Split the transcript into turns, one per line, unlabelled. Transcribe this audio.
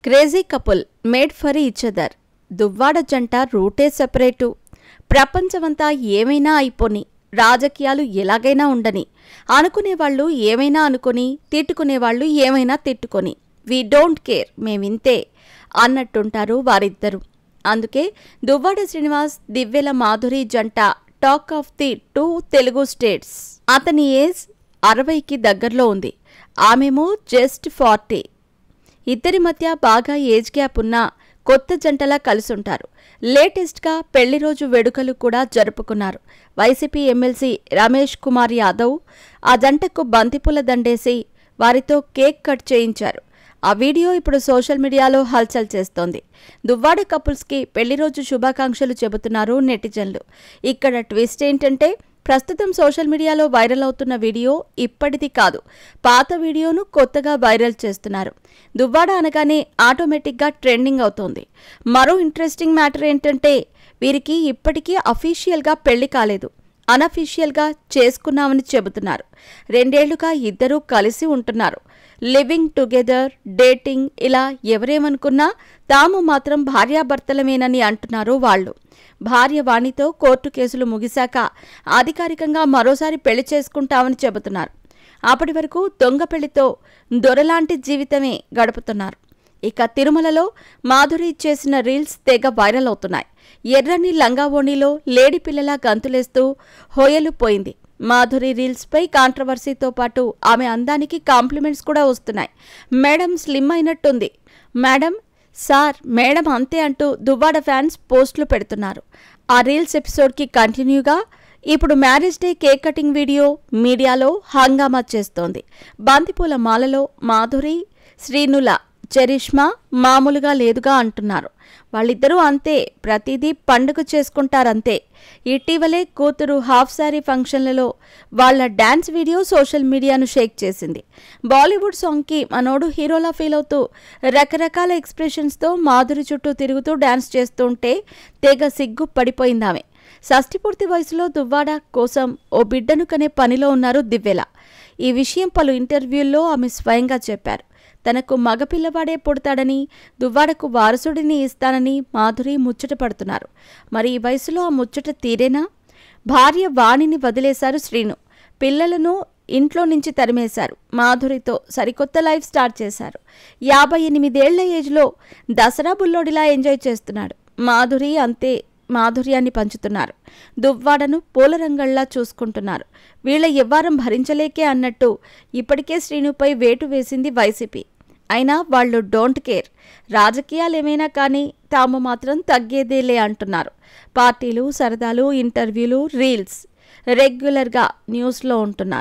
Crazy couple made for each other. Duvvada జంట రూటే separate. ప్రపంచమంతా ఏమైనా అయిపోని, రాజకీయాలు ఎలాగైనా ఉండని, అనుకునేవాళ్లు ఏమైనా అనుకొని, తిట్టుకునేవాళ్లు ఏమైనా తిట్టుకొని, వీ డోంట్ కేర్, మేమింతే అన్నట్టుంటారు వారిద్దరూ. అందుకే దువ్వాడ శ్రీనివాస్, దివ్యల మాధురి జంట talk of the 2 Telugu states. అతని ఏజ్ 60కి దగ్గరలో ఉంది, ఆమెమో జస్ట్ 40. ఇద్దరి మధ్య బాగా ఏజ్ గ్యాప్ ఉన్నా కొత్త జంటలా కలిసుంటారు. లేటెస్ట్గా పెళ్లి రోజు వేడుకలు కూడా జరుపుకున్నారు. వైసీపీ ఎమ్మెల్సీ రమేష్ కుమార్ యాదవ్ ఆ జంటకు బంతిపూల దండేసి వారితో కేక్ కట్ చేయించారు. ఆ వీడియో ఇప్పుడు సోషల్ మీడియాలో హల్చల్ చేస్తోంది. దువ్వాడ కపుల్స్కి పెళ్లి రోజు శుభాకాంక్షలు చెబుతున్నారు నెటిజన్లు. ఇక్కడ ట్విస్ట్ ఏంటంటే, ప్రస్తుతం సోషల్ మీడియాలో వైరల్ అవుతున్న వీడియో ఇప్పటిది కాదు, పాత వీడియోను కొత్తగా వైరల్ చేస్తున్నారు. దువ్వాడ అనగానే ఆటోమేటిక్గా ట్రెండింగ్ అవుతోంది. మరో ఇంట్రెస్టింగ్ మ్యాటర్ ఏంటంటే, వీరికి ఇప్పటికీ అఫీషియల్గా పెళ్లి కాలేదు, అనఫీషియల్గా చేసుకున్నామని చెబుతున్నారు. 2 ఏళ్లుగా ఇద్దరూ కలిసి ఉంటున్నారు. లివింగ్ టుగెదర్, డేటింగ్, ఇలా ఎవరేమనుకున్నా తాము మాత్రం భార్యాభర్తలమేనని అంటున్నారు వాళ్ళు. భార్య వాణితో కోర్టు కేసులు ముగిశాక అధికారికంగా మరోసారి పెళ్లి చేసుకుంటామని చెబుతున్నారు. అప్పటి వరకు దొంగ పెళ్లితో దొరలాంటి జీవితమే గడుపుతున్నారు. ఇక తిరుమలలో మాధురి చేసిన రీల్స్ తెగ వైరల్ అవుతున్నాయి. ఎర్రని లంగావోణిలో లేడీ పిల్లలా గంతులేస్తూ హోయలు పోయింది. మాధురి రీల్స్పై కాంట్రవర్సీతో పాటు ఆమె అందానికి కాంప్లిమెంట్స్ కూడా వస్తున్నాయి. మేడం స్లిమ్ అయినట్టుంది, మేడం, సార్, మేడం అంతే అంటూ దువ్వాడ ఫ్యాన్స్ పోస్టులు పెడుతున్నారు. ఆ రీల్స్ ఎపిసోడ్కి కంటిన్యూగా ఇప్పుడు marriage day cake cutting video మీడియాలో హంగామా చేస్తోంది. బంతిపూల మాలలో మాధురి, శ్రీనుల చరిష్మా మామూలుగా లేదుగా అంటున్నారు. వాళ్ళిద్దరూ అంతే, ప్రతిదీ పండుగ చేసుకుంటారంతే. ఇటీవలే కూతురు హాఫ్ శారీ ఫంక్షన్లలో వాళ్ల డాన్స్ వీడియో సోషల్ మీడియాను షేక్ చేసింది. బాలీవుడ్ సాంగ్కి మనోడు హీరోలా ఫీల్ అవుతూ రకరకాల ఎక్స్ప్రెషన్స్తో మాధురి చుట్టూ తిరుగుతూ డాన్స్ చేస్తుంటే తెగ సిగ్గు పడిపోయిందామె. షష్ఠిపూర్తి వయసులో దువ్వాడ కోసం ఓ బిడ్డను కనే పనిలో ఉన్నారు దివ్యల. ఈ విషయం పలు ఇంటర్వ్యూల్లో ఆమె స్వయంగా చెప్పారు. తనకు మగపిల్లవాడే పుడతాడని, దువ్వాడకు వారసుడిని ఇస్తానని మాధురి ముచ్చట పడుతున్నారు. మరి ఈ వయసులో ఆ ముచ్చట తీరేనా? భార్య వాణిని వదిలేశారు శ్రీను. పిల్లలను ఇంట్లో నుంచి తరిమేశారు. మాధురితో సరికొత్త లైఫ్ స్టార్ట్ చేశారు. 58 ఏళ్ల ఏజ్లో దసరా బుల్లోడిలా ఎంజాయ్ చేస్తున్నాడు. మాధురి అంతే, మాధుర్యాన్ని పంచుతున్నారు. దువ్వాడను పూలరంగళ్లా చూసుకుంటున్నారు. వీళ్ల ఎవ్వారం భరించలేకే అన్నట్టు ఇప్పటికే శ్రీనుపై వేటు వేసింది వైసీపీ. అయినా వాళ్ళు డోంట్ కేర్, రాజకీయాలేమైనా కానీ తాము మాత్రం తగ్గేదేలే అంటున్నారు. పార్టీలు, సరదాలు, ఇంటర్వ్యూలు, రీల్స్ రెగ్యులర్గా న్యూస్లో ఉంటున్నారు.